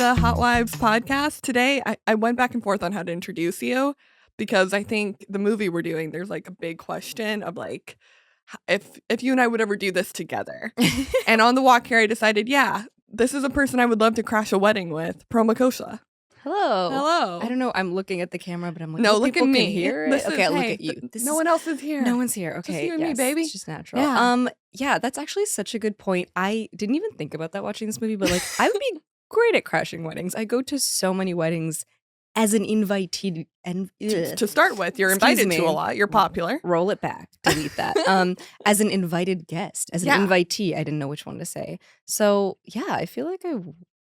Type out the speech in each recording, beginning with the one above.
the Hot Wives podcast. Today, I went back and forth on how to introduce you because I think the movie we're doing, there's like a big question of like, if you and I would ever do this together. And on the walk here, I decided, yeah, this is a person I would love to crash a wedding with, Proma Khosla. Hello. Hello. I don't know. I'm looking at the camera, but I'm like, no, look at me. Can hear it. Okay, I'll look at you. No one else is here. No one's here. Okay, just you and me, baby. It's just natural. Yeah, that's actually such a good point. I didn't even think about that watching this movie, but like, I would be great at crashing weddings. I go to so many weddings as an invitee, and to start with, you're invited to a lot. You're popular. Roll it back. Delete that. As an invited guest, as an invitee, I didn't know which one to say. So yeah, I feel like I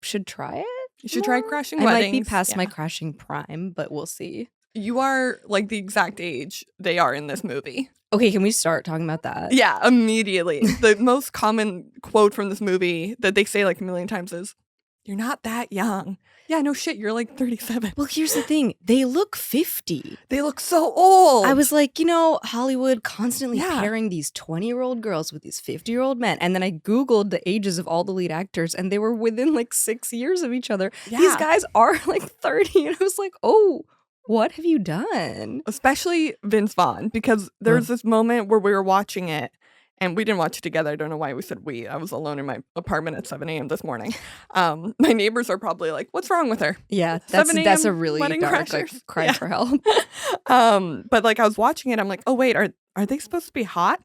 should try it. You should try crashing weddings. I might be past my crashing prime, but we'll see. You are like the exact age they are in this movie. Okay, can we start talking about that? Yeah, immediately. The most common quote from this movie that they say like a million times is, "You're not that young." Yeah, no shit, you're like 37. Well, here's the thing. They look 50. They look so old. I was like, Hollywood constantly pairing these 20-year-old girls with these 50-year-old men. And then I Googled the ages of all the lead actors, and they were within like 6 years of each other. Yeah. These guys are like 30. And I was like, oh, what have you done? Especially Vince Vaughn, because there was this moment where we were watching it, and we didn't watch it together. I don't know why we said we. I was alone in my apartment at 7 a.m. this morning. My neighbors are probably like, what's wrong with her? Yeah, that's a really dark cry for help. But like I was watching it, I'm like, oh wait, are they supposed to be hot?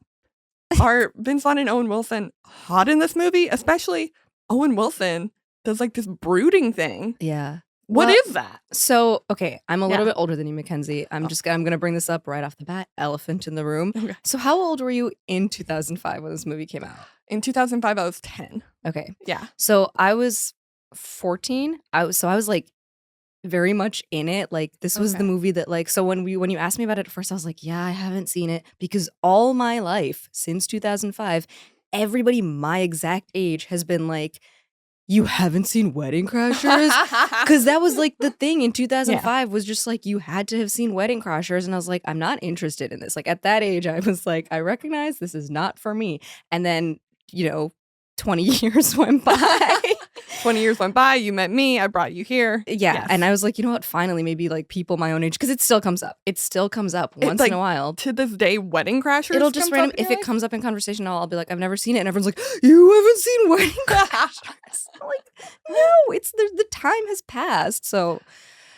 Are Vince Vaughn and Owen Wilson hot in this movie? Especially Owen Wilson does like this brooding thing. Yeah. What is that? So, okay, I'm a little bit older than you, Mackenzie. I'm going to bring this up right off the bat. Elephant in the room. Okay. So how old were you in 2005 when this movie came out? In 2005, I was 10. Okay. Yeah. So I was 14. I was like very much in it. Like this was the movie that like, so when you asked me about it at first, I was like, yeah, I haven't seen it because all my life since 2005, everybody my exact age has been like, you haven't seen Wedding Crashers? Because that was like the thing in 2005 was just like you had to have seen Wedding Crashers. And I was like, I'm not interested in this. Like at that age, I was like, I recognize this is not for me. And then, 20 years went by. 20 years went by. You met me. I brought you here. Yeah. Yes. And I was like, you know what? Finally, maybe like people my own age, because it still comes up. It still comes up once in a while. To this day, Wedding Crashers. It'll just random. If it comes up in conversation, I'll be like, I've never seen it. And everyone's like, you haven't seen Wedding Crashers? I'm like, no, it's the time has passed. So.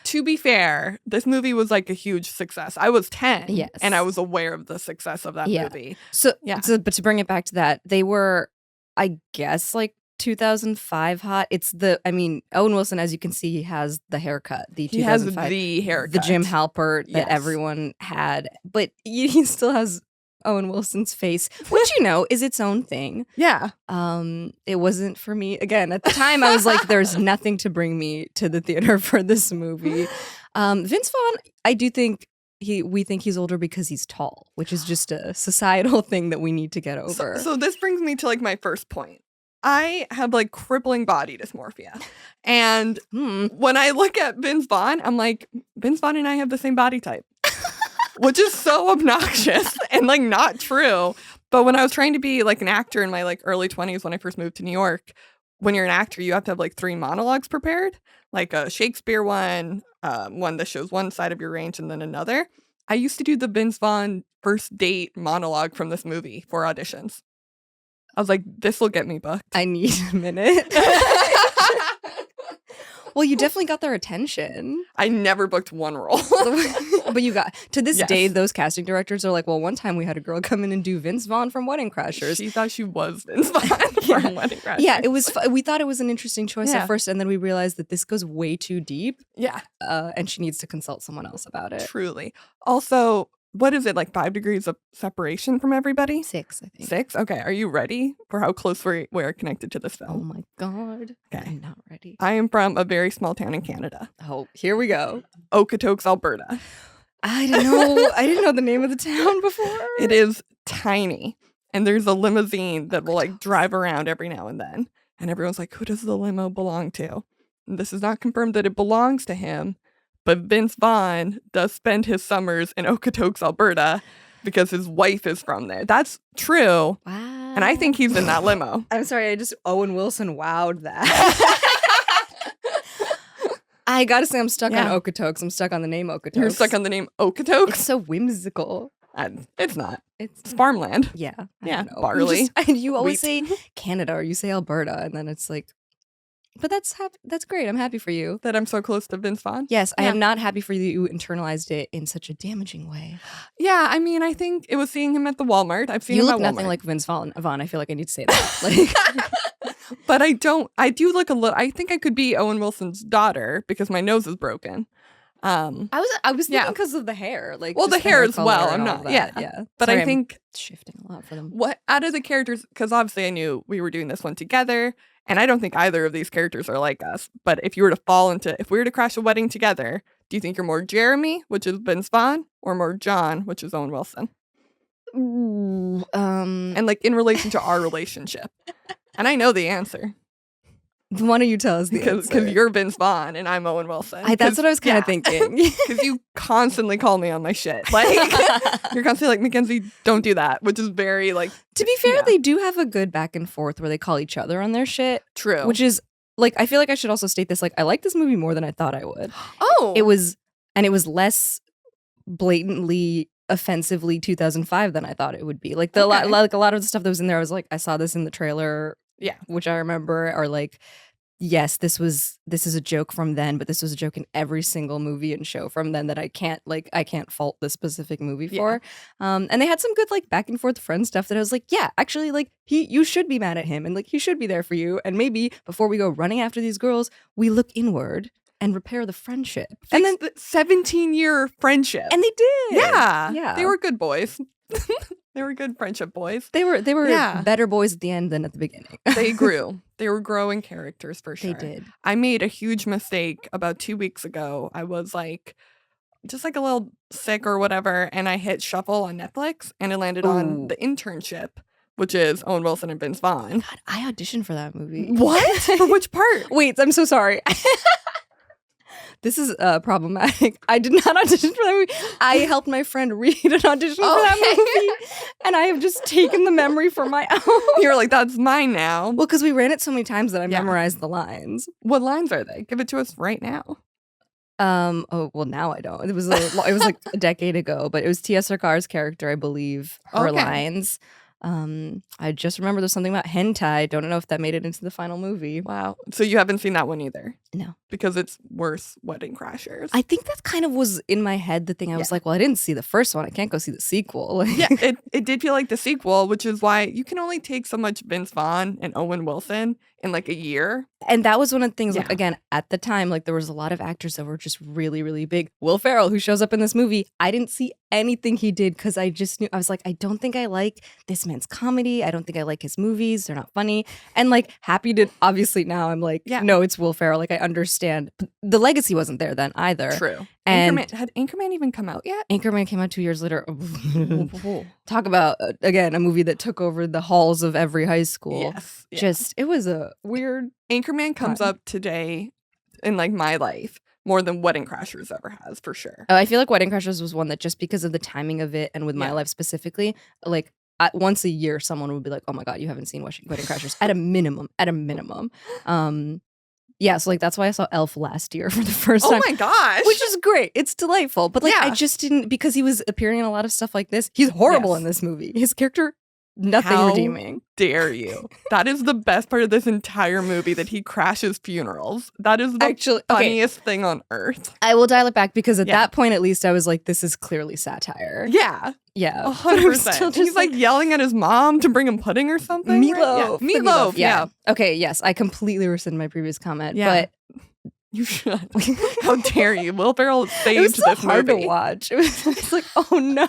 To be fair, this movie was like a huge success. I was 10, yes, and I was aware of the success of that movie. So, but to bring it back to that, they were, I guess, like 2005 hot. Owen Wilson, as you can see, he has the haircut. He has the haircut. The Jim Halpert that everyone had. But he still has Owen Wilson's face, which is its own thing. Yeah. It wasn't for me. Again, at the time I was like, there's nothing to bring me to the theater for this movie. Vince Vaughn, I do think we think he's older because he's tall, which is just a societal thing that we need to get over. So this brings me to like my first point. I have like crippling body dysmorphia. And when I look at Vince Vaughn, I'm like, Vince Vaughn and I have the same body type. Which is so obnoxious and like not true. But when I was trying to be like an actor in my like early 20s when I first moved to New York, when you're an actor, you have to have like 3 monologues prepared, like a Shakespeare one that shows one side of your range and then another. I used to do the Vince Vaughn first date monologue from this movie for auditions. I was like, this will get me booked. I need a minute. Well, you definitely got their attention. I never booked one role. But you got, to this day, those casting directors are like, well, one time we had a girl come in and do Vince Vaughn from Wedding Crashers. She thought she was Vince Vaughn from Wedding Crashers. Yeah, it was. We thought it was an interesting choice at first, and then we realized that this goes way too deep. Yeah. And she needs to consult someone else about it. Truly. Also, what is it, like 5 degrees of separation from everybody? 6, I think. 6? Okay. Are you ready for how close we're connected to this film? Oh my God. Okay. I'm not ready. I am from a very small town in Canada. Oh, here we go. Okotoks, Alberta. I didn't know the name of the town before. It is tiny. And there's a limousine that will like drive around every now and then. And everyone's like, who does the limo belong to? And this is not confirmed that it belongs to him. But Vince Vaughn does spend his summers in Okotoks, Alberta, because his wife is from there. That's true. Wow. And I think he's in that limo. I'm sorry, Owen Wilson wowed that. I gotta say, I'm stuck on Okotoks. I'm stuck on the name Okotoks. You're stuck on the name Okotoks? It's so whimsical. It's not. It's farmland. Yeah. Yeah. Barley. You always say Canada or you say Alberta, and then it's like, but that's great. I'm happy for you. That I'm so close to Vince Vaughn? Yes, I am not happy for you that you internalized it in such a damaging way. Yeah, I mean, I think it was seeing him at the Walmart. I've seen him at Walmart. You look nothing like Vince Vaughn. I feel like I need to say that. Like, but I don't. I do look a little. I think I could be Owen Wilson's daughter because my nose is broken. I was thinking because of the hair. Like, well, the hair as well. I'm not. Yeah. But sorry, I think shifting a lot for them. What out of the characters? Because obviously I knew we were doing this one together. And I don't think either of these characters are like us. But if we were to crash a wedding together, do you think you're more Jeremy, which is Vince Vaughn, or more John, which is Owen Wilson? Ooh, and like in relation to our relationship. And I know the answer. Why don't you tell us the answer? Because you're Vince Vaughn and I'm Owen Wilson. That's what I was kind of thinking. Because you constantly call me on my shit. Like, you're constantly like, Mackenzie, don't do that, which is very like... To be fair, they do have a good back and forth where they call each other on their shit. True. Which is, like, I feel like I should also state this, like, I like this movie more than I thought I would. Oh! It was less blatantly, offensively 2005 than I thought it would be. Like, a lot of the stuff that was in there, I was like, I saw this in the trailer... Yeah. Which I remember are like, yes, this is a joke from then, but this was a joke in every single movie and show from then that I can't fault this specific movie for. And they had some good like back and forth friend stuff that I was like, yeah, actually like you should be mad at him and like he should be there for you. And maybe before we go running after these girls, we look inward and repair the friendship. And then the 17-year friendship. And they did. Yeah. They were good boys. They were good friendship boys. They were better boys at the end than at the beginning. They grew. They were growing characters for sure. They did. I made a huge mistake about 2 weeks ago. I was like, just like a little sick or whatever, and I hit shuffle on Netflix, and it landed on The Internship, which is Owen Wilson and Vince Vaughn. God, I auditioned for that movie. What? For which part? Wait, I'm so sorry. This is problematic. I did not audition for that movie. I helped my friend read an audition for that movie, and I have just taken the memory for my own. You're like, that's mine now. Well, because we ran it so many times that I memorized the lines. What lines are they? Give it to us right now. Oh, well, now I don't. It was like a decade ago, but it was Tia Sarkar's character, I believe, her lines. I just remember there's something about hentai. Don't know if that made it into the final movie. Wow. So you haven't seen that one either? No. Because it's worse Wedding Crashers. I think that kind of was in my head the thing. I was like, well, I didn't see the first one. I can't go see the sequel. Yeah, it did feel like the sequel, which is why you can only take so much Vince Vaughn and Owen Wilson in like a year. And that was one of the things, like, again, at the time, like there was a lot of actors that were just really, really big. Will Ferrell, who shows up in this movie, I didn't see anything he did because I just knew, I was like, I don't think I like this man's comedy. I don't think I like his movies. They're not funny. And like happy to, obviously now I'm like, no, it's Will Ferrell. Like I understand. But the legacy wasn't there then either. True. And had Anchorman even come out yet? Anchorman came out 2 years later. Talk about, again, a movie that took over the halls of every high school. Yes. Yeah. Just, it was a weird... Anchorman comes up today in like my life more than Wedding Crashers ever has, for sure. I feel like Wedding Crashers was one that just because of the timing of it and with my life specifically, like once a year someone would be like, oh my God, you haven't seen Wedding Crashers. At a minimum. Yeah, so like that's why I saw Elf last year for the first time. Oh my gosh. Which is great. It's delightful. But like I just didn't, because he was appearing in a lot of stuff like this. He's horrible in this movie. His character, nothing redeeming. Dare you? That is the best part of this entire movie, that he crashes funerals. That is the funniest thing on earth. I will dial it back because at that point, at least, I was like, this is clearly satire. Yeah. Yeah. 100%. He's like yelling at his mom to bring him pudding or something. Meatloaf. Right? Meatloaf. Yeah. Okay, yes. I completely rescind my previous comment. Yeah. But you should. How dare you? Will Ferrell saved it was so this hard movie. To watch. It was like, oh no.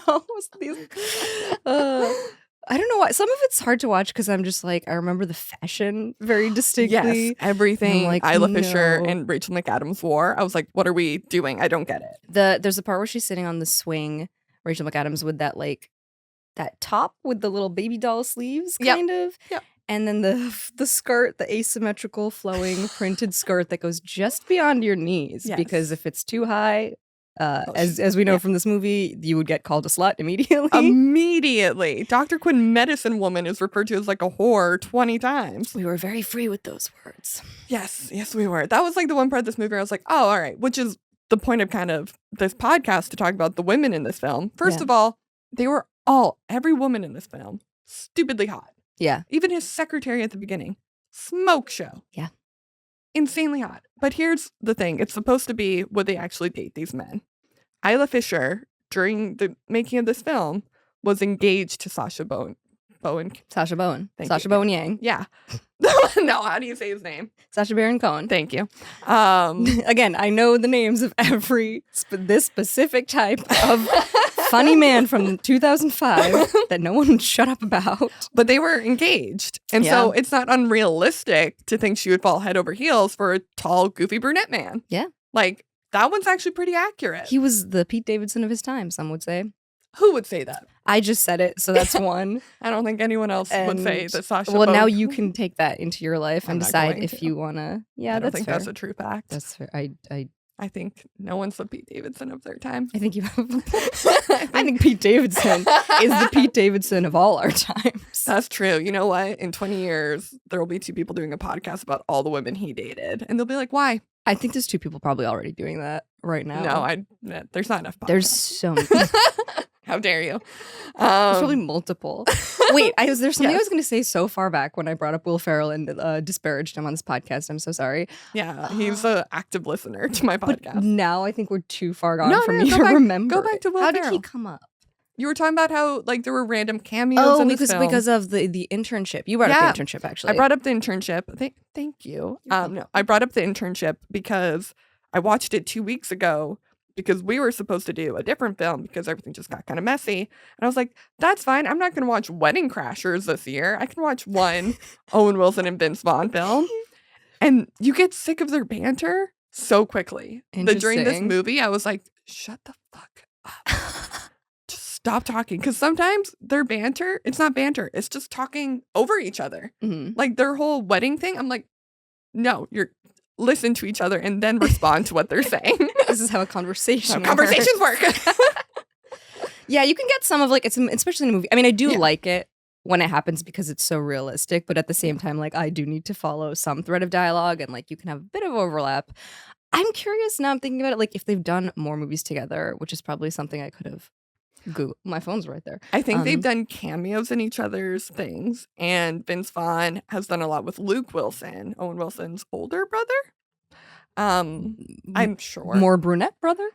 I don't know why. Some of it's hard to watch because I'm just like, I remember the fashion very distinctly. Yes, everything like, Isla Fisher and Rachel McAdams wore. I was like, what are we doing? I don't get it. There's a part where she's sitting on the swing, Rachel McAdams, with that like that top with the little baby doll sleeves, kind of. Yep. And then the skirt, the asymmetrical flowing printed skirt that goes just beyond your knees. Yes. Because if it's too high, As we know from this movie, you would get called a slut immediately. Immediately. Dr. Quinn Medicine Woman is referred to as like a whore 20 times. We were very free with those words. Yes, we were. That was like the one part of this movie where I was like, oh, all right, which is the point of kind of this podcast to talk about the women in this film. First of all, they were every woman in this film, stupidly hot. Yeah. Even his secretary at the beginning, smoke show. Yeah. Insanely hot. But here's the thing. It's supposed to be, would they actually date these men? Isla Fisher, during the making of this film, was engaged to Sacha Bowen. Sacha Bowen. Thank Sacha you. Bowen Yang. Yeah. No, how do you say his name? Sacha Baron Cohen. Thank you. Again, I know the names of this specific type of funny man from 2005 that no one would shut up about. But they were engaged. And so it's not unrealistic to think she would fall head over heels for a tall, goofy brunette man. Yeah. Like, that one's actually pretty accurate. He was the Pete Davidson of his time, some would say. Who would say that? I just said it, so that's one. I don't think anyone else would say that Sacha Well, Bowen. now you can take that into your life and decide if you want to. Yeah, I don't that's think fair. that's a true fact. That's fair. I think no one's the Pete Davidson of their time. I think you have. I think Pete Davidson is the Pete Davidson of all our times. That's true. You know what? In 20 years, there will be two people doing a podcast about all the women he dated. And they'll be like, why? I think there's two people probably already doing that right now. No, there's not enough podcasts. There's so many. How dare you? There's probably multiple. Wait, there's something I was going to say so far back when I brought up Will Ferrell and disparaged him on this podcast. I'm so sorry. Yeah, he's an active listener to my podcast. But now I think we're too far gone for me to remember. Go back to Will How Ferrell. did he come up? You were taling about how like there were random cameos in this film. because of the internship. You brought up the internship, actually. I brought up the internship. Thank you. No, I brought up the internship because I watched it 2 weeks ago because we were supposed to do a different film because everything just got kind of messy. And I was like, that's fine. I'm not going to watch Wedding Crashers this year. I can watch one Owen Wilson and Vince Vaughn film. And you get sick of their banter so quickly. During this movie, I was like, shut the fuck up. Just stop talking. Because sometimes their banter, it's not banter. It's just talking over each other. Mm-hmm. Like their whole wedding thing. I'm like, no, listen to each other and then respond to what they're saying. This is how a conversation conversations work. Yeah, you can get some of especially in a movie. I mean, I do like it when it happens because it's so realistic, but at the same time, like I do need to follow some thread of dialogue and like you can have a bit of overlap. I'm curious now, I'm thinking about it, like if they've done more movies together, which is probably something I could have Googled. My phone's right there. I think they've done cameos in each other's things. And Vince Vaughn has done a lot with Luke Wilson, Owen Wilson's older brother. I'm sure. More brunette brother?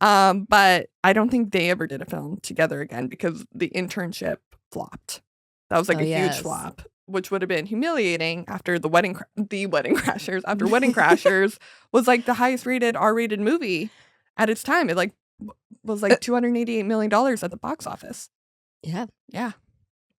But I don't think they ever did a film together again because the internship flopped. That was like a huge flop, which would have been humiliating after the Wedding Crashers. After Wedding Crashers was like the highest rated R-rated movie at its time. It like was like $288 million at the box office. Yeah. Yeah.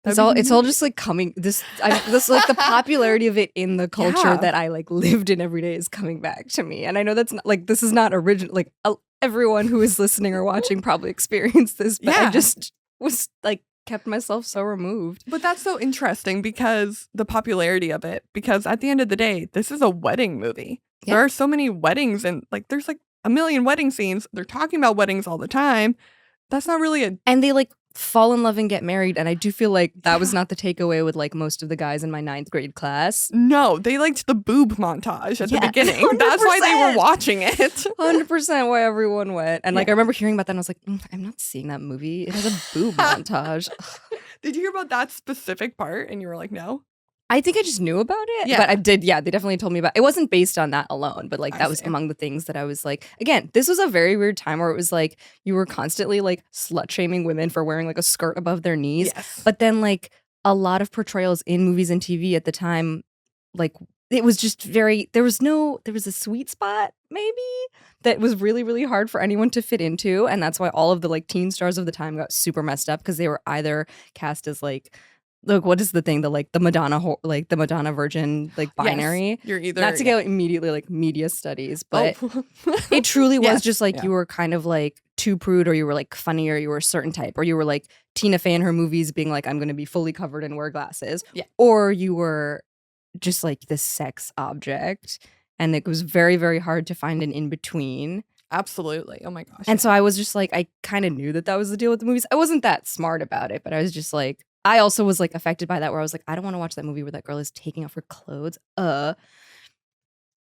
It's all just like coming this like the popularity of it in the culture that I like lived in every day is coming back to me. And I know that's not like this is not original, like everyone who is listening or watching probably experienced this, but I just was like kept myself so removed. But that's so interesting because the popularity of it, because at the end of the day, this is a wedding movie. Yeah. There are so many weddings and like there's like a million wedding scenes. They're talking about weddings all the time. That's not really and they like fall in love and get married, and I do feel like that was not the takeaway with like most of the guys in my 9th grade class. No, they liked the boob montage at the beginning. 100%. That's why they were watching it. 100% why everyone went. And like I remember hearing about that and I was like, I'm not seeing that movie. It has a boob montage. Did you hear about that specific part? And you were like, no? I think I just knew about it. Yeah. But I did, they definitely told me about it. It wasn't based on that alone, but like that was among the things that I was like, again, this was a very weird time where it was like you were constantly like slut shaming women for wearing like a skirt above their knees. Yes. But then like a lot of portrayals in movies and TV at the time, like it was just very, there was a sweet spot maybe that was really, really hard for anyone to fit into. And that's why all of the like teen stars of the time got super messed up because they were either cast as like, look, what is the thing? The Madonna virgin, like binary. Yes, you're either not to get immediately like media studies, but it truly was just like you were kind of like too prude, or you were like funny, or you were a certain type, or you were like Tina Fey in her movies being like, I'm going to be fully covered and wear glasses, or you were just like this sex object, and it was very, very hard to find an in between. Absolutely. Oh my gosh. And so I was just like, I kind of knew that was the deal with the movies. I wasn't that smart about it, but I was just like, I also was like affected by that, where I was like, I don't want to watch that movie where that girl is taking off her clothes.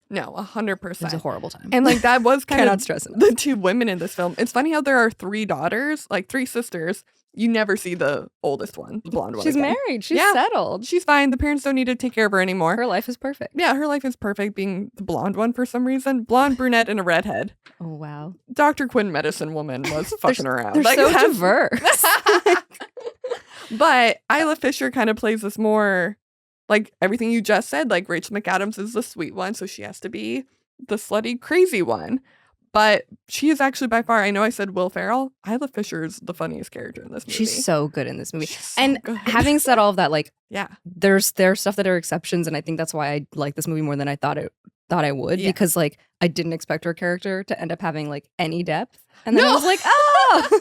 No, It 100%. was a horrible time. And like that was kind Cannot of stress enough. the two women in this film. It's funny how there are 3 daughters, like 3 sisters. You never see the oldest one, the blonde one. She's again. married. She's Yeah. settled. She's fine. The parents don't need to take care of her anymore. Her life is perfect. Yeah, her life is perfect being the blonde one for some reason. Blonde, brunette, and a redhead. Oh, wow. Dr. Quinn medicine woman was fucking around. They're Like, so that's- diverse. But Isla Fisher kind of plays this more, like everything you just said, like Rachel McAdams is the sweet one, so she has to be the slutty, crazy one. But she is actually by far, I know I said Will Ferrell, Isla Fisher is the funniest character in this movie. She's so good in this movie. She's so And good. having said all of that, like, Yeah. there's stuff that are exceptions, and I think that's why I like this movie more than I thought I would, Yeah. because like I didn't expect her character to end up having like any depth, and then I No. was like, oh.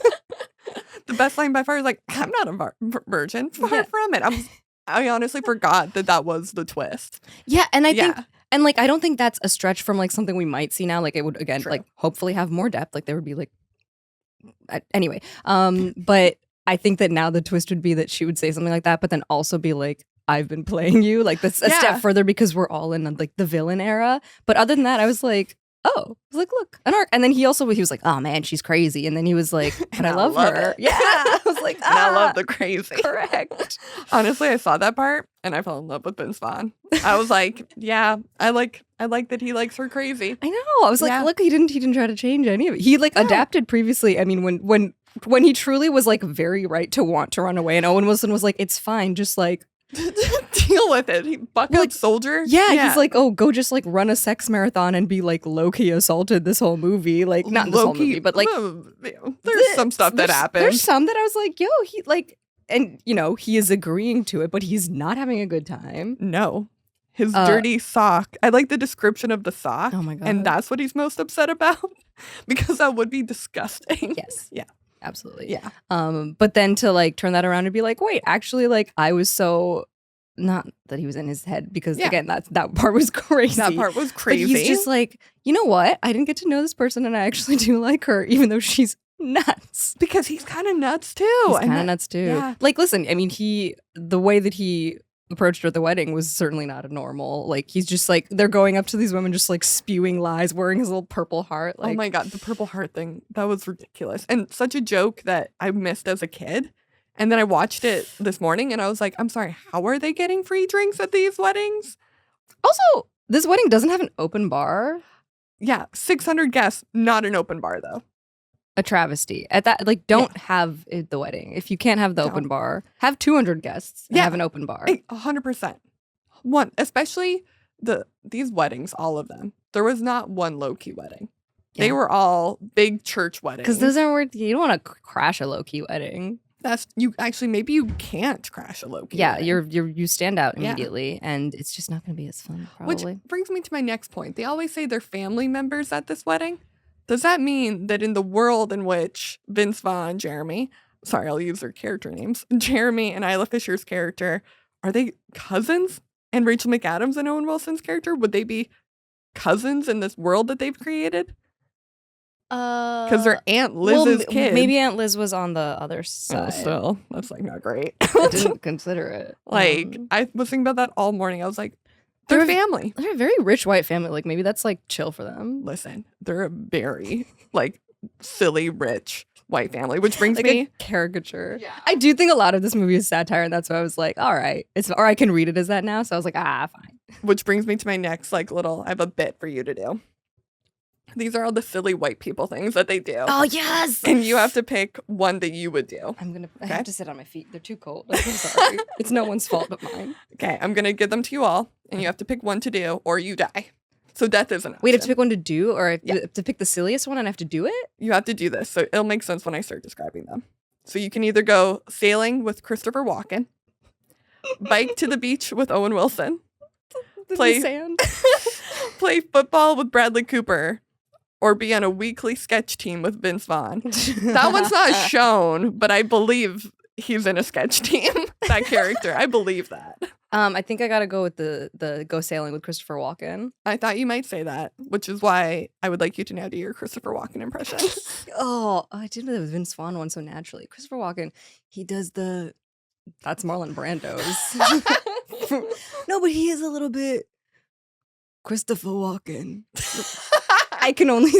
The best line by far is like, I'm not a virgin. Far Yeah. from it. I honestly forgot that was the twist. Yeah, and I think, Yeah. and like I don't think that's a stretch from like something we might see now. Like it would again, True. like hopefully have more depth. Like there would be like, anyway. But I think that now the twist would be that she would say something like that, but then also be like, I've been playing you, like this a Yeah. step further, because we're all in like the villain era. But other than that, I was like, oh, I was like, look, an arc. And then he was like, oh man, she's crazy. And then he was like, but And I love her. it. Yeah. I was like, And I love ah, the crazy. correct. Honestly, I saw that part and I fell in love with Vince Vaughn. I was like, yeah, I like that he likes her crazy. I know. I was like, Yeah. look, he didn't try to change any of it. He like No. adapted previously. I mean, when he truly was like very right to want to run away, and Owen Wilson was like, it's fine, just like Deal with it. He buck Well, up soldier. yeah, he's like, oh, go just like run a sex marathon and be like low-key assaulted this whole movie. Like not this whole low-key, movie, but like there's some stuff that there's happened. some that I was like, yo, he like, and you know, he is agreeing to it, but he's not having a good time. No. His dirty sock. I like the description of the sock. Oh my God. And that's what he's most upset about. Because that would be disgusting. Yes. Yeah. Absolutely. Yeah. But then to like turn that around and be like, wait, actually, like I was so not that he was in his head, because Yeah. again, that part was crazy. That part was But crazy. he's just like, you know what? I didn't get to know this person, and I actually do like her, even though she's nuts. because he's kind of nuts too. He's And kind of nuts too. yeah. Like, listen, I mean, the way that he approached her at the wedding was certainly not a normal. Like, he's just like, they're going up to these women just like spewing lies, wearing his little purple heart. Like, oh my God, the Purple Heart thing. That was ridiculous. And such a joke that I missed as a kid. And then I watched it this morning and I was like, I'm sorry, how are they getting free drinks at these weddings? Also, this wedding doesn't have an open bar. Yeah, 600 guests, not an open bar though. A travesty. At that, like, don't have it the wedding. If you can't have the open Don't. bar, have 200 guests and Yeah. have an open bar. 100%. One, especially these weddings, all of them. There was not one low-key wedding. They Yeah. were all big church weddings. Because those aren't where you don't want to crash a low key wedding. That's you actually maybe you can't crash a low-key Yeah, wedding. you stand out Yeah. immediately, and it's just not going to be as fun. Which Probably. brings me to my next point. They always say they're family members at this wedding. Does that mean that in the world in which Vince Vaughn, Jeremy, sorry, I'll use their character names, Jeremy and Isla Fisher's character, are they cousins? And Rachel McAdams and Owen Wilson's character, would they be cousins in this world that they've created? Because they're Aunt Liz's kid. Maybe Aunt Liz was on the other Oh, side. still, that's like not great. I didn't consider it. Like, I was thinking about that all morning. I was like, They're- they're family. They're a very rich white family. Like, maybe that's like chill for them. Listen, they're a very like silly rich white family, which brings Like me a caricature. Yeah. I do think a lot of this movie is satire, and that's why I was like, all right, or I can read it as that now. So I was like, fine. to my next like little. I have a bit for you to do. These are all the silly white people things that they do, Oh yes. and you have to pick one that you would do. I Okay. have to sit on my feet. They're too cold. Like, I'm sorry. It's no one's fault but mine. Okay, I'm gonna give them to you all, and you have to pick one to do, or you die. So death is an option. Wait, I have to pick one to do, or I have Yeah. to pick the silliest one, and I have to do it. You have to do this, so it'll make sense when I start describing them. So you can either go sailing with Christopher Walken, bike to the beach with Owen Wilson, Play- sand. play football with Bradley Cooper, or be on a weekly sketch team with Vince Vaughn. That one's not shown, but I believe he's in a sketch team. That character, I believe that. I think I gotta go with the Go Sailing with Christopher Walken. I thought you might say that, which is why I would like you to now do your Christopher Walken impression. I did the Vince Vaughn one so naturally. Christopher Walken, he does that's Marlon Brando's. No, but he is a little bit Christopher Walken. I can only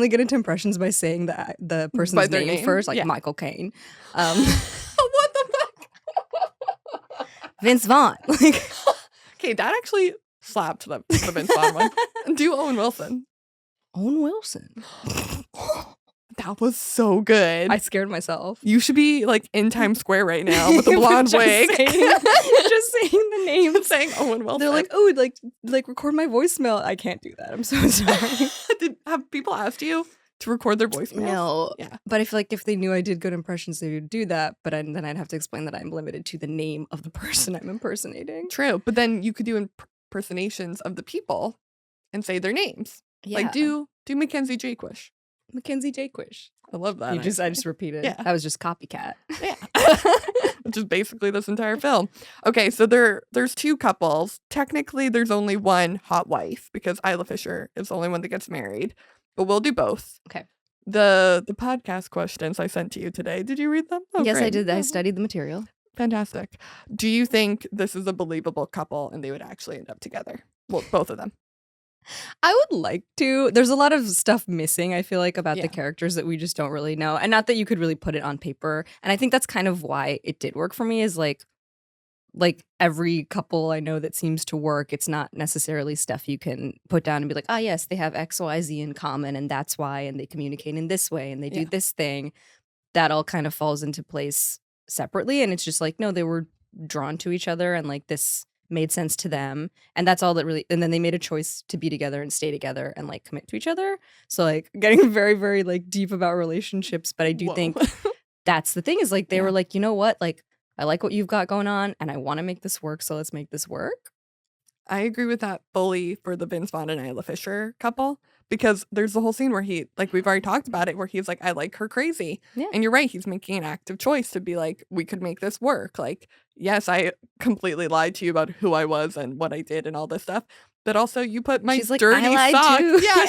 get into impressions by saying the person's name first, like Michael Caine. What the fuck? Vince Vaughn. Okay, that actually slapped the Vince Vaughn one. Do Owen Wilson. Owen Wilson. That was so good. I scared myself. You should be like in Times Square right now with a blonde wig. Just saying the name. Saying Owen Wilson. They're like, oh, like record my voicemail. I can't do that. I'm so sorry. Have people asked you to record their voicemail? No. Yeah. But I feel like if they knew I did good impressions, they would do that. But then I'd have to explain that I'm limited to the name of the person I'm impersonating. True. But then you could do impersonations of the people and say their names. Yeah. Like do Mackenzie Jaquish. Mackenzie Jaquish. I love that. I just repeated. Yeah. That was just copycat. Yeah. Which is basically this entire film. Okay, so there's two couples. Technically, there's only one hot wife because Isla Fisher is the only one that gets married. But we'll do both. Okay. The podcast questions I sent to you today. Did you read them? Oh, yes, great. I did. I studied the material. Fantastic. Do you think this is a believable couple and they would actually end up together? Well, both of them. I would like to. There's a lot of stuff missing, I feel like, about the characters that we just don't really know. And not that you could really put it on paper. And I think that's kind of why it did work for me is like every couple I know that seems to work, it's not necessarily stuff you can put down and be like, yes, they have X, Y, Z in common and that's why, and they communicate in this way and they do this thing. That all kind of falls into place separately. And it's just like, no, they were drawn to each other and like this made sense to them, and that's all that really, and then they made a choice to be together and stay together and like commit to each other. So like getting very, very like deep about relationships, but I do think that's the thing is like they were like, you know what, like I like what you've got going on and I want to make this work, so let's make this work. I agree with that fully for the Vince Vaughn and Isla Fisher couple, because there's the whole scene where he, like we've already talked about it, where he's like, I like her crazy. Yeah. And you're right, he's making an active choice to be like, we could make this work. Like, yes, I completely lied to you about who I was and what I did and all this stuff. But also you put my She's like, dirty I lied sock. too. Yeah,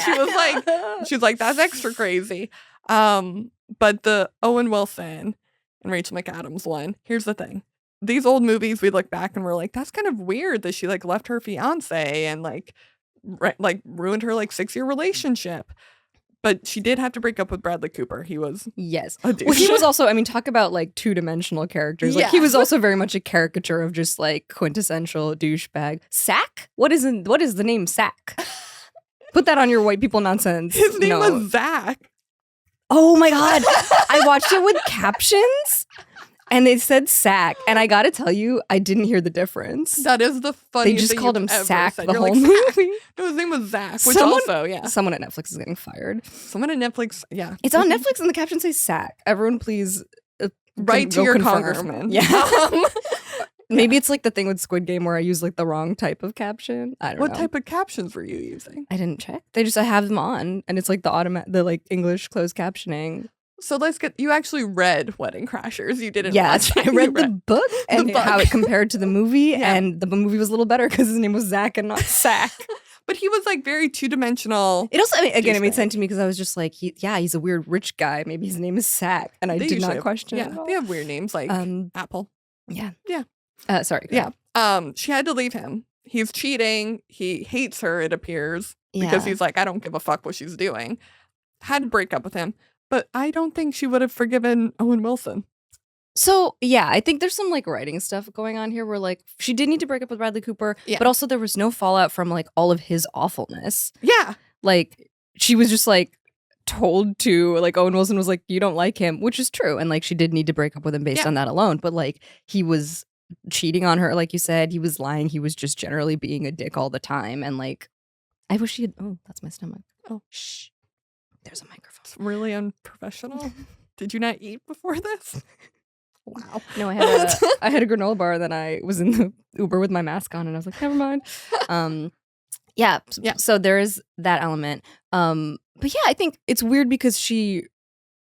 she was like, that's extra crazy. But the Owen Wilson and Rachel McAdams one, here's the thing. These old movies, we look back and we're like, that's kind of weird that she like left her fiance and like ruined her like 6-year relationship. But she did have to break up with Bradley Cooper. He was a douche. Well, he was also, I mean, talk about like two-dimensional characters. Like he was also very much a caricature of just like quintessential douchebag. Sack? What is the name Sack? Put that on your white people nonsense. His name was Zach. Oh my God. I watched it with captions. And they said sack, and I gotta tell you, I didn't hear the difference. That is the funniest. They just called him Sack the whole like, movie. No, his name was Zach, which someone at Netflix is getting fired. Someone at Netflix, it's on Netflix, and the caption says Sack. Everyone, please write to your congressman. Yeah. Maybe it's like the thing with Squid Game where I use like the wrong type of caption. I don't know. What type of captions were you using? I didn't check. I have them on, and it's like the like English closed captioning. So you actually read Wedding Crashers. You didn't watch it. I read the book and how it compared to the movie, and the movie was a little better because his name was Zach and not Sack. But he was like very two-dimensional. It also, it made sense to me because I was just like, he's a weird rich guy. Maybe his name is Sack, and I did not question it. Yeah, they have weird names like Apple. Yeah. Yeah. Sorry. Yeah. She had to leave him. He's cheating. He hates her, it appears, because he's like, I don't give a fuck what she's doing. Had to break up with him. But I don't think she would have forgiven Owen Wilson. So, yeah, I think there's some like writing stuff going on here where like she did need to break up with Bradley Cooper, but also there was no fallout from like all of his awfulness. Yeah. Like she was just like told to, like Owen Wilson was like, you don't like him, which is true. And like she did need to break up with him based on that alone. But like he was cheating on her, like you said, he was lying. He was just generally being a dick all the time. And like, I wish he had, that's my stomach. Oh, shh. There's a microphone. It's really unprofessional. Did you not eat before this? Wow. No, I had a granola bar, and then I was in the Uber with my mask on, and I was like, never mind. Yeah. So there is that element. But yeah, I think it's weird because she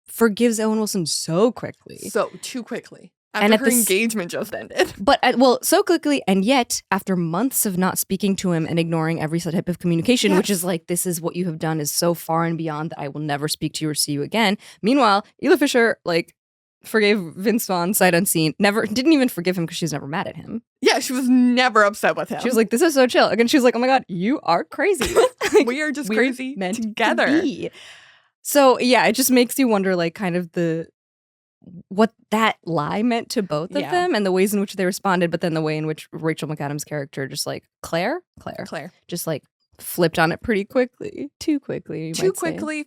forgives Owen Wilson so quickly. So too quickly. After her engagement just ended. But, so quickly, and yet, after months of not speaking to him and ignoring every type of communication, which is like, this is what you have done is so far and beyond that I will never speak to you or see you again. Meanwhile, Isla Fisher, like, forgave Vince Vaughn sight unseen, didn't even forgive him because she was never mad at him. Yeah, she was never upset with him. She was like, this is so chill. Again, she was like, oh my God, you are crazy. Like, we are just crazy together. To be. So, yeah, it just makes you wonder, like, kind of what that lie meant to both of them and the ways in which they responded, but then the way in which Rachel McAdams' character just like Claire just like flipped on it pretty quickly. Too quickly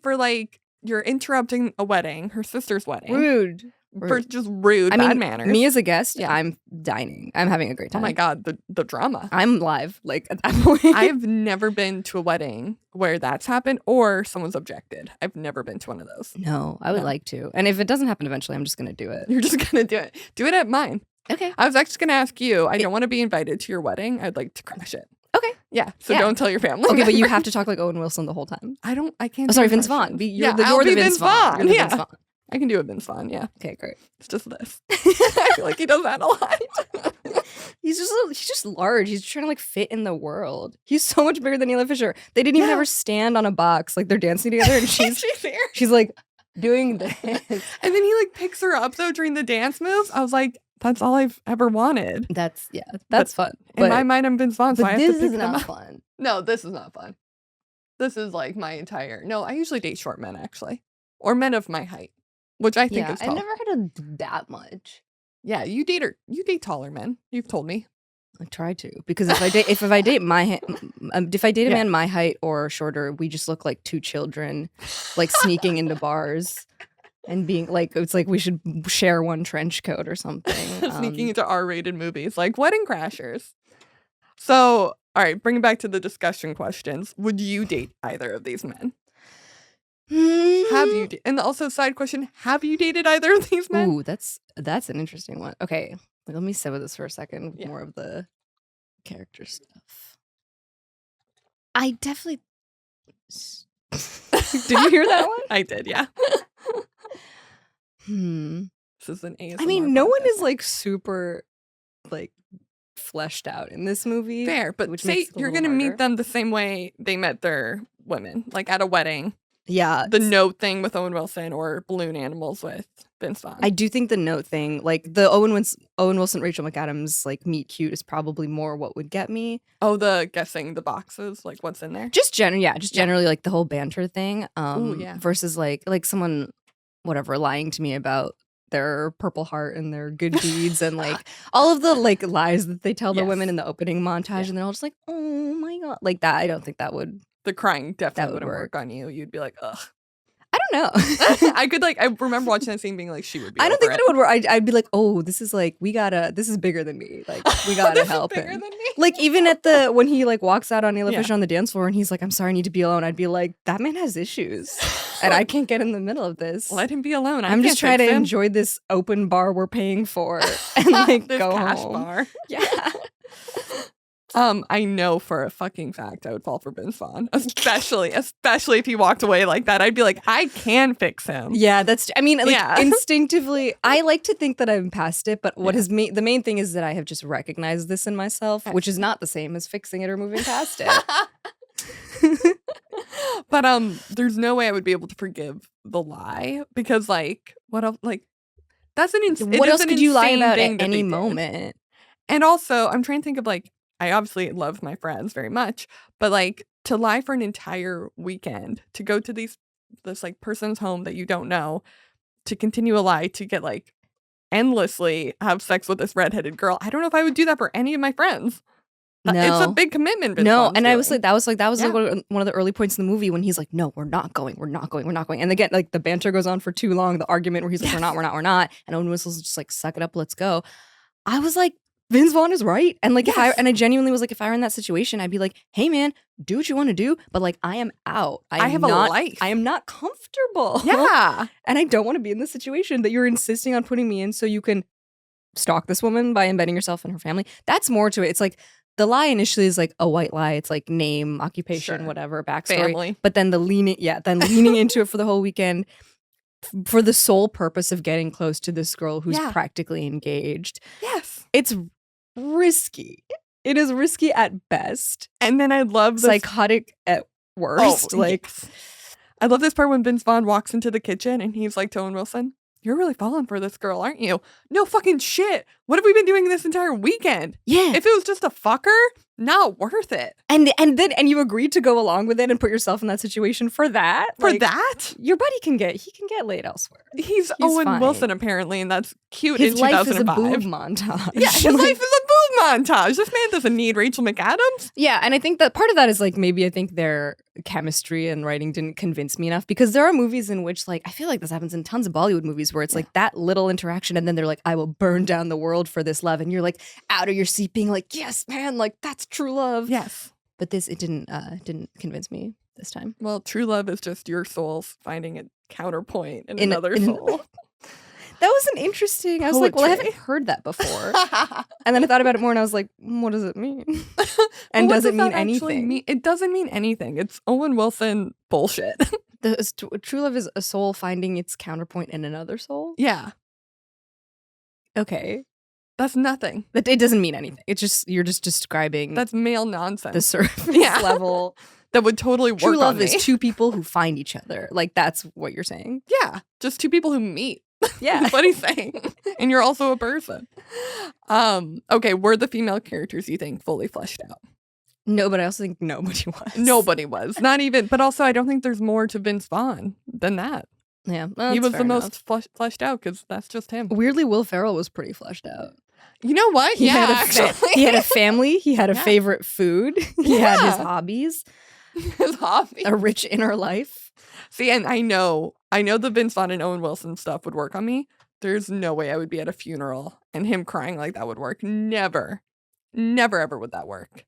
for like you're interrupting a wedding, her sister's wedding. Rude. For just rude, bad manners. Me as a guest, I'm dining. I'm having a great time. Oh my God, the drama. I'm live. Like at that point. I've never been to a wedding where that's happened or someone's objected. I've never been to one of those. No, I would like to. And if it doesn't happen eventually, I'm just going to do it. You're just going to do it. Do it at mine. Okay. I was actually going to ask you. I don't want to be invited to your wedding. I'd like to crash it. Okay. Yeah. So don't tell your family. Okay, but you have to talk like Owen Wilson the whole time. I can't. Oh, sorry, Vince Vaughn. You're the Vince Vaughn. Yeah. Vince Vaughn. I can do a Vince Vaughn, yeah. Okay, great. It's just this. I feel like he does that a lot. He's just large. He's trying to like fit in the world. He's so much bigger than Isla Fisher. They didn't even ever stand on a box. Like they're dancing together and she's like doing this. And then he like picks her up though during the dance moves. I was like, that's all I've ever wanted. That's fun. In my mind, I'm Vince Vaughn, so I have to pick this is them not up. fun. No, this is not fun. This is like my entire. No, I usually date short men actually, or men of my height. Which I think is tall. I've never had to do that much. Yeah, you date taller men. You've told me. I try to because if I date a man my height or shorter, we just look like two children, like sneaking into bars and being like it's like we should share one trench coat or something. Sneaking into R-rated movies like Wedding Crashers. So, all right, bring it back to the discussion questions. Would you date either of these men? Have you and also side question, have you dated either of these men? Ooh, that's an interesting one. Okay, let me sit with this for a second. More of the character stuff. I definitely did you hear that one? I did, yeah. This is an ASMR I mean, no one is like super like fleshed out in this movie. Fair, but say you're gonna meet them the same way they met their women, like at a wedding. Yeah. The note thing with Owen Wilson or balloon animals with Vince Vaughn. I do think the note thing, like the Owen Wilson, Rachel McAdams, like meet cute is probably more what would get me. Oh, the guessing the boxes, like what's in there? Just generally like the whole banter thing. Ooh, yeah. Versus like someone, whatever, lying to me about their Purple Heart and their good deeds and like all of the like lies that they tell the women in the opening montage and they're all just like, oh my God. Like that, I don't think that would. The crying definitely wouldn't work on you. You'd be like, ugh. I don't know. I remember watching that scene being like, she would be I don't think that it would work. I'd be like, oh, this is like, this is bigger than me. Like, we gotta help him. Like, even at when he like walks out on Isla Fisher on the dance floor and he's like, I'm sorry, I need to be alone. I'd be like, that man has issues. And I can't get in the middle of this. Let him be alone. I'm just trying to enjoy this open bar we're paying for and like this go cash home. Bar. Yeah. I know for a fucking fact I would fall for Vince Vaughn, especially if he walked away like that. I'd be like, I can fix him. Yeah, instinctively, I like to think that I'm past it, but the main thing is that I have just recognized this in myself, which is not the same as fixing it or moving past it. But there's no way I would be able to forgive the lie because like what else? Like that's what else could you lie about at any moment? And also, I'm trying to think of like. I obviously love my friends very much, but like to lie for an entire weekend, to go to this like person's home that you don't know, to continue a lie, to get like endlessly have sex with this redheaded girl. I don't know if I would do that for any of my friends. No. It's a big commitment. And I was like, that was like one of the early points in the movie when he's like, no, we're not going. And again, like the banter goes on for too long. The argument where he's like, we're not. And Owen Wilson's just like, suck it up, let's go. I was like, Vince Vaughn is right. And like I genuinely was like, if I were in that situation, I'd be like, hey man, do what you want to do. But like I am out. I have a life. I am not comfortable. Yeah. And I don't want to be in the situation that you're insisting on putting me in so you can stalk this woman by embedding yourself in her family. That's more to it. It's like the lie initially is like a white lie. It's like name, occupation, whatever, backstory. Family. But then leaning into it for the whole weekend. for the sole purpose of getting close to this girl who's Yeah. practically engaged. Yes. It's risky. It is risky at best. And then I love this. Psychotic at worst. Yes. I love this part when Vince Vaughn walks into the kitchen and he's like to Owen Wilson, "You're really falling for this girl, aren't you?" No fucking shit. What have we been doing this entire weekend? Yeah. If it was just a fucker, not worth it. And you agreed to go along with it and put yourself in that situation for that? For that? Your buddy can get laid elsewhere. He's Owen fine. Wilson, apparently, and that's cute His in life is a 2005. boob montage. Yeah, his life is a boob montage. This man doesn't need Rachel McAdams. Yeah, and I think that part of that is like maybe I think their chemistry and writing didn't convince me enough, because there are movies in which like I feel like this happens in tons of Bollywood movies where it's like that little interaction and then they're like, "I will burn down the world for this love," and you're like out of your seat being like, "Yes, man, like that's true love." Yes. But this it didn't convince me this time. Well, true love is just your souls finding a counterpoint in another soul. That was an interesting. I was like, well, I haven't heard that before. And then I thought about it more and I was like, what does it mean? And does it mean anything? It doesn't mean anything. It's Owen Wilson bullshit. True love is a soul finding its counterpoint in another soul? Yeah. Okay. That's nothing. It doesn't mean anything. It's just, you're just describing that's male nonsense. The surface level. That would totally work. True love on me. is two people who find each other. Like, that's what you're saying? Yeah. Just two people who meet. Yeah. That's what he's saying. And you're also a person. Okay, were the female characters, you think, fully fleshed out? No, but I also think nobody was. Nobody was. Not even, but also I don't think there's more to Vince Vaughn than that. Yeah. He was the most fleshed out because that's just him. Weirdly, Will Ferrell was pretty fleshed out. You know what? He had a family. He had a favorite food. He had his hobbies. His hobbies. A rich inner life. See, and I know the Vince Vaughn and Owen Wilson stuff would work on me. There's no way I would be at a funeral and him crying like that would work. Never. Never ever would that work.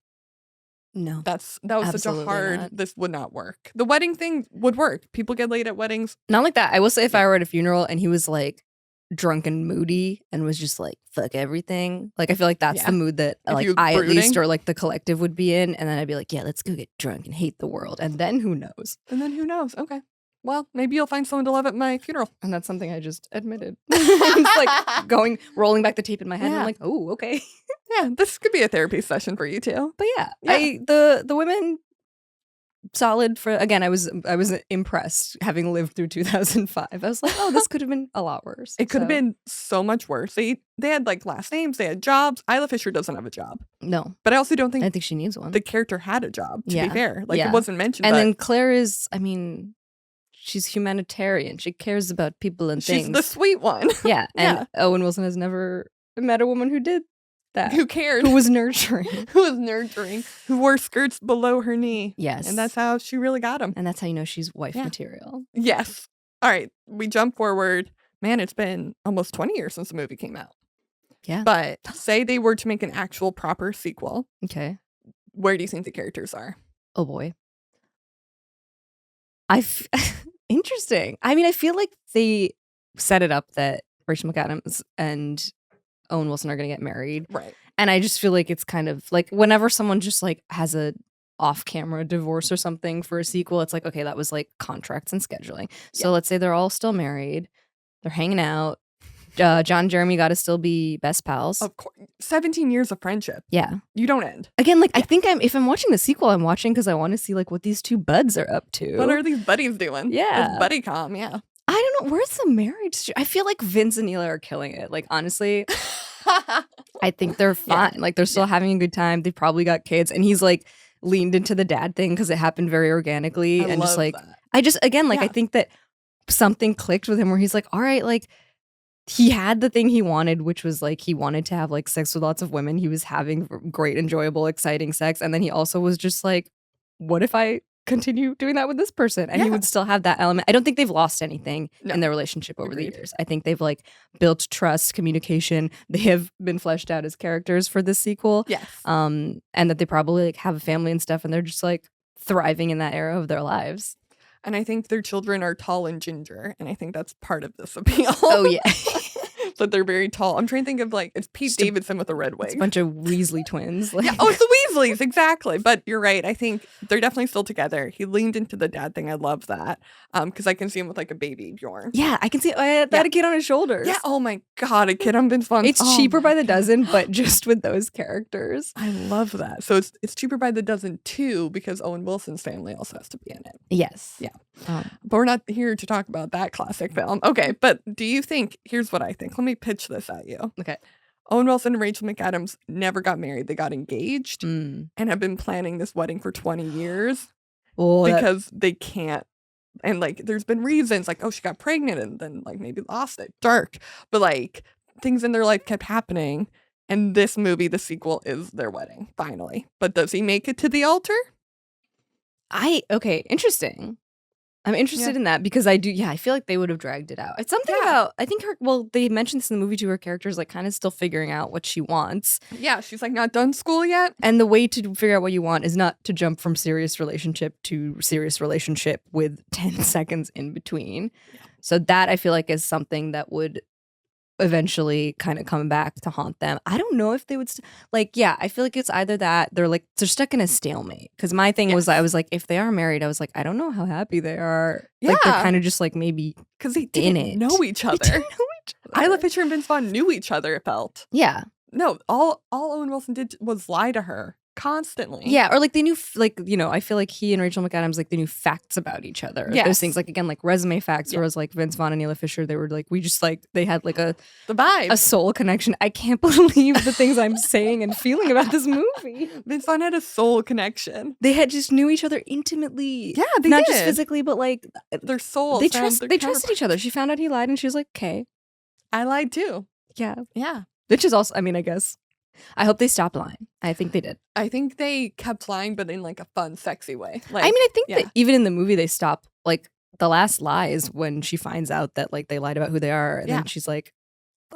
No. That was such a hard, this would not work. The wedding thing would work. People get laid at weddings. Not like that. I will say if I were at a funeral and he was like drunk and moody and was just like, fuck everything. Like, I feel like that's the mood that like I at least or like the collective would be in. And then I'd be like, yeah, let's go get drunk and hate the world. And then who knows? Okay. Well, maybe you'll find someone to love at my funeral. And that's something I just admitted. It's like rolling back the tape in my head. And I'm like, oh, okay. Yeah, this could be a therapy session for you too. But yeah. The women, solid for, again, I was impressed having lived through 2005. I was like, oh, this could have been a lot worse. It could have been so much worse. They had like last names, they had jobs. Isla Fisher doesn't have a job. No. But I also don't think she needs one. The character had a job, to be fair. Like it wasn't mentioned. And then Claire is, I mean, she's humanitarian. She cares about people and things. She's the sweet one. Yeah. And Owen Wilson has never met a woman who did that. Who cared. Who was nurturing. Who wore skirts below her knee. Yes. And that's how she really got him. And that's how you know she's wife material. Yes. All right. We jump forward. Man, it's been almost 20 years since the movie came out. Yeah. But say they were to make an actual proper sequel. Okay. Where do you think the characters are? Oh boy. Interesting. I mean, I feel like they set it up that Rachel McAdams and Owen Wilson are going to get married. Right. And I just feel like it's kind of like whenever someone just like has a off-camera divorce or something for a sequel, it's like, okay, that was like contracts and scheduling. So let's say they're all still married. They're hanging out. John and Jeremy got to still be best pals. Of course. 17 years of friendship. Yeah. You don't end. Again, like I think if I'm watching the sequel, I'm watching because I want to see like what these two buds are up to. What are these buddies doing? Yeah. This buddy com, yeah. I don't know. Where's the marriage? I feel like Vince and Isla are killing it. Like, honestly, I think they're fine. Yeah. Like, they're still having a good time. They've probably got kids. And he's like leaned into the dad thing because it happened very organically. And just like, that. I think that something clicked with him where he's like, all right, like, he had the thing he wanted, which was like he wanted to have like sex with lots of women. He was having great, enjoyable, exciting sex. And then he also was just like, what if I continue doing that with this person? And he would still have that element. I don't think they've lost anything in their relationship over the years. I think they've like built trust, communication. They have been fleshed out as characters for this sequel. Yes. And that they probably like have a family and stuff. And they're just like thriving in that era of their lives. And I think their children are tall and ginger. And I think that's part of this appeal. Oh, yeah. but they're very tall. I'm trying to think of like, it's Pete Davidson with a red wig. It's a bunch of Weasley twins. Like. Yeah, it's the Weasleys, exactly. But you're right. I think they're definitely still together. He leaned into the dad thing. I love that. Because I can see him with like a baby Bjorn. Yeah, I can see that a kid on his shoulders. Yeah, oh my God, a kid on Vince Vaughn. It's cheaper by the dozen, but just with those characters. I love that. So it's cheaper by the dozen too, because Owen Wilson's family also has to be in it. Yes. Yeah. But we're not here to talk about that classic film. Okay, but do you think, here's what I think. Let me pitch this at you. Okay. Owen Wilson and Rachel McAdams never got married. They got engaged and have been planning this wedding for 20 years because they can't. And like, there's been reasons like, oh, she got pregnant and then like maybe lost it. Dark. But like, things in their life kept happening. And this movie, the sequel, is their wedding, finally. But does he make it to the altar? Okay, interesting. I'm interested in that because I feel like they would have dragged it out. It's something about, I think they mentioned this in the movie too, her character's like kind of still figuring out what she wants. Yeah, she's like not done school yet. And the way to figure out what you want is not to jump from serious relationship to serious relationship with 10 seconds in between. Yeah. So that I feel like is something that would eventually kind of come back to haunt them. I don't know if they would I feel like it's either that they're stuck in a stalemate, because my thing was I was like, if they are married, I was like, I don't know how happy they are. Like they're kind of just like maybe because they didn't know each other. Isla Fisher and Vince Vaughn knew each other, it felt. Yeah. No, all Owen Wilson did was lie to her constantly. Yeah, or like they knew, like, you know, I feel like he and Rachel McAdams, like they knew facts about each other. Yes. Those things, like again, like resume facts, whereas like Vince Vaughn and Isla Fisher, they were like, we just like, they had like the vibe, a soul connection. I can't believe the things I'm saying and feeling about this movie. Vince Vaughn had a soul connection. They had just knew each other intimately. Yeah, they not did. just physically, but like their souls. They trusted each other. She found out he lied, and she was like, okay, I lied too. Yeah. Which is also, I mean, I guess. I hope they stopped lying. I think they did. I think they kept lying, but in like a fun, sexy way. Like, I mean, I think that even in the movie, they stop. Like the last lie is when she finds out that like they lied about who they are, and then she's like,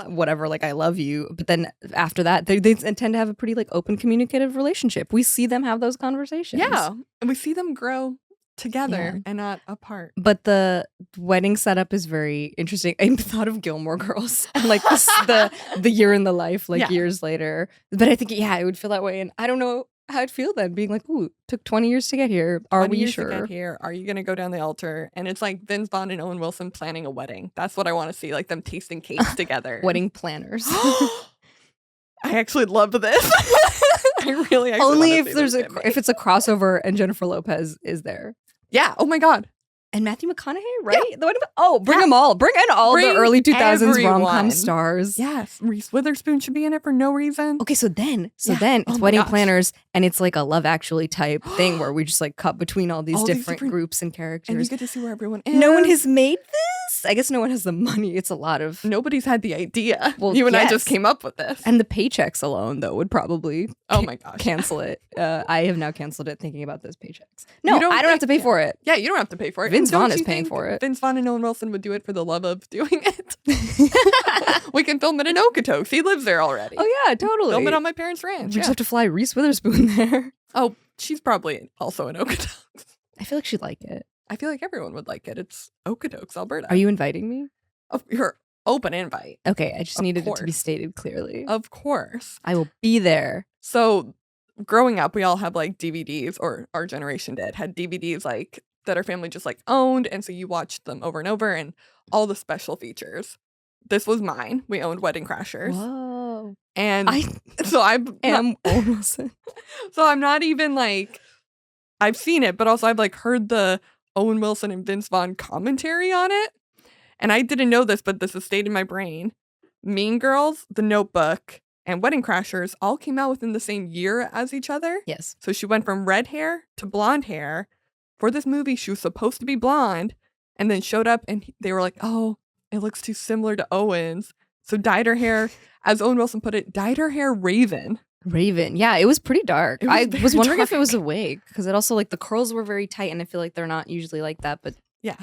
whatever, like I love you. But then after that, they tend to have a pretty like open, communicative relationship. We see them have those conversations. Yeah, and we see them grow together and not apart. But the wedding setup is very interesting. I thought of Gilmore Girls and like the year in the life, like years later. But I think it would feel that way, and I don't know how I'd feel then, being like, "Ooh, took 20 years to get here. Are we sure? To get here? Are you gonna go down the altar?" And it's like Vince Vaughn and Owen Wilson planning a wedding. That's what I want to see, like them tasting cakes together. Wedding planners. I actually love this. I really only if if it's a crossover and Jennifer Lopez is there. Yeah. Oh my God. And Matthew McConaughey, right? Yeah. Bring them all. Bring in all the early 2000s rom-com stars. Yes. Reese Witherspoon should be in it for no reason. Okay, so then it's wedding planners, and it's like a Love Actually type thing where we just like cut between all these different groups and characters. And you get to see where everyone is. No one has made this. I guess no one has the money. It's a lot of... Nobody's had the idea. Well, you and I just came up with this. And the paychecks alone, though, would probably oh my gosh, cancel it. I have now canceled it thinking about those paychecks. No, I don't have to pay for it. Yeah, you don't have to pay for it. Vince Vaughn is paying for it. Vince Vaughn and Owen Wilson would do it for the love of doing it. We can film it in Okotoks. He lives there already. Oh yeah, totally. Film it on my parents' ranch. We just have to fly Reese Witherspoon there. Oh, she's probably also in Okotoks. I feel like she'd like it. I feel like everyone would like it. It's Okotoks, Alberta. Are you inviting me? Your open invite. Okay, I just needed it to be stated clearly. Of course. I will be there. So growing up, we all have like DVDs, or our generation had DVDs like that our family just like owned. And so you watched them over and over, and all the special features. This was mine. We owned Wedding Crashers. Whoa. And I am Owen Wilson. So I'm not even like, I've seen it, but also I've like heard the Owen Wilson and Vince Vaughn commentary on it. And I didn't know this, but this has stayed in my brain. Mean Girls, The Notebook, and Wedding Crashers all came out within the same year as each other. Yes. So she went from red hair to blonde hair. For this movie, she was supposed to be blonde, and then showed up, and they were like, oh, it looks too similar to Owen's. So dyed her hair, as Owen Wilson put it, dyed her hair raven. Raven. Yeah, it was pretty dark. I was wondering if it was a wig, because it also, like, the curls were very tight, and I feel like they're not usually like that, but yeah.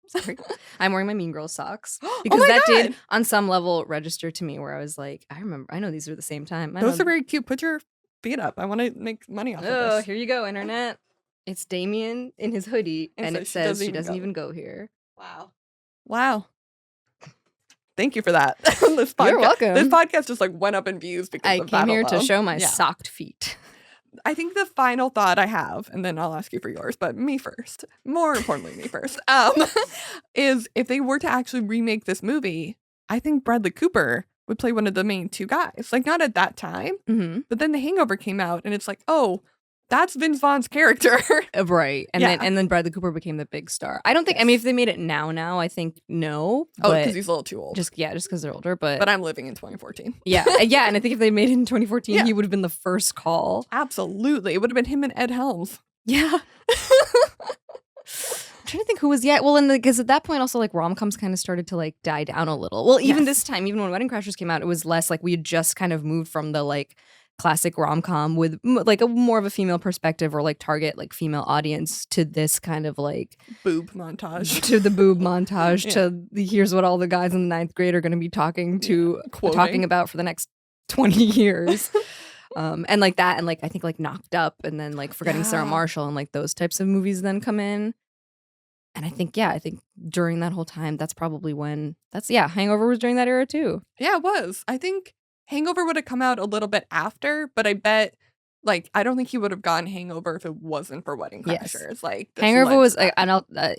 Sorry. I'm wearing my Mean Girls socks because that did on some level register to me, where I was like, I know these are the same time. Those are very cute. Put your feet up. I want to make money off of this. Oh, here you go, internet. It's Damien in his hoodie, and it says she doesn't even go here. Wow. Thank you for that. This podcast, You're welcome. This podcast just like went up in views because I of came here to Love. show my socked feet. I think the final thought I have, and then I'll ask you for yours, but me first, more importantly, me first, is if they were to actually remake this movie, I think Bradley Cooper would play one of the main two guys. Like, not at that time, but then The Hangover came out, and it's like, oh, that's Vince Vaughn's character. Right. And then Bradley Cooper became the big star. I don't think, I mean, if they made it now, I think no. Oh, because he's a little too old. Just because they're older. But I'm living in 2014. Yeah. And I think if they made it in 2014, he would have been the first call. Absolutely. It would have been him and Ed Helms. Yeah. I'm trying to think who was, well, and because at that point also like rom-coms kind of started to like die down a little. Well, even this time, even when Wedding Crashers came out, it was less like we had just kind of moved from the like classic rom-com with like a more of a female perspective or like target like female audience to this kind of like boob montage to the here's what all the guys in the ninth grade are going to be talking about for the next 20 years. And like that, and like I think like Knocked Up, and then like Forgetting Sarah Marshall, and like those types of movies then come in. And I think during that whole time, that's probably when Hangover was during that era too. Yeah, it was. I think Hangover would have come out a little bit after, but I bet like I don't think he would have gone Hangover if it wasn't for Wedding Crashers. Yes. Like Hangover was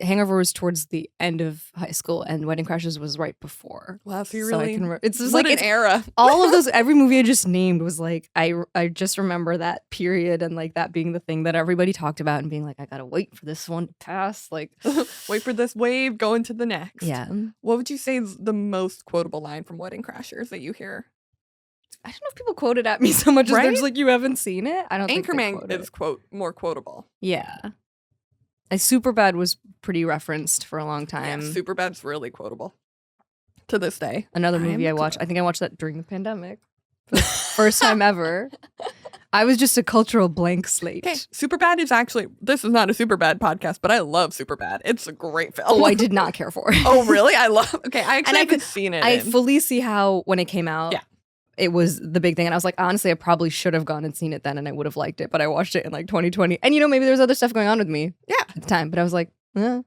Hangover was towards the end of high school, and Wedding Crashers was right before. Wow, so you really it's just what like an era. All of those, every movie I just named was like I just remember that period and like that being the thing that everybody talked about and being like, I gotta wait for this one to pass. Like wait for this wave, go into the next. Yeah. What would you say is the most quotable line from Wedding Crashers that you hear? I don't know if people quote it at me so much as they're just like, you haven't seen it. I don't think Anchorman is more quotable. Yeah. Superbad was pretty referenced for a long time. Yeah, Superbad's really quotable to this day. Another movie I watched. I think I watched that during the pandemic. For the first time ever. I was just a cultural blank slate. Okay, Superbad is actually, this is not a Superbad podcast, but I love Superbad. It's a great film. Oh, I did not care for it. Oh, really? I haven't seen it. I fully see how when it came out. Yeah. It was the big thing. And I was like, honestly, I probably should have gone and seen it then and I would have liked it. But I watched it in like 2020. And maybe there was other stuff going on with me at the time. But I was like, All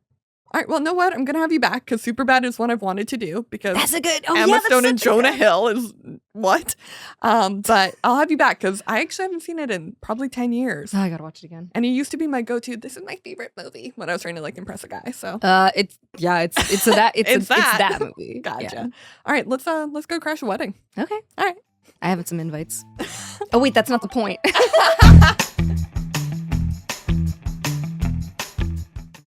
right, well, know what? I'm going to have you back because Superbad is one I've wanted to do because that's a good Emma Stone and Jonah Hill is what? But I'll have you back because I actually haven't seen it in probably 10 years. Oh, I got to watch it again. And it used to be my go-to. This is my favorite movie when I was trying to like impress a guy. So it's that movie. Gotcha. Yeah. All right, let's go crash a wedding. Okay. All right. I have some invites. Oh, wait, that's not the point.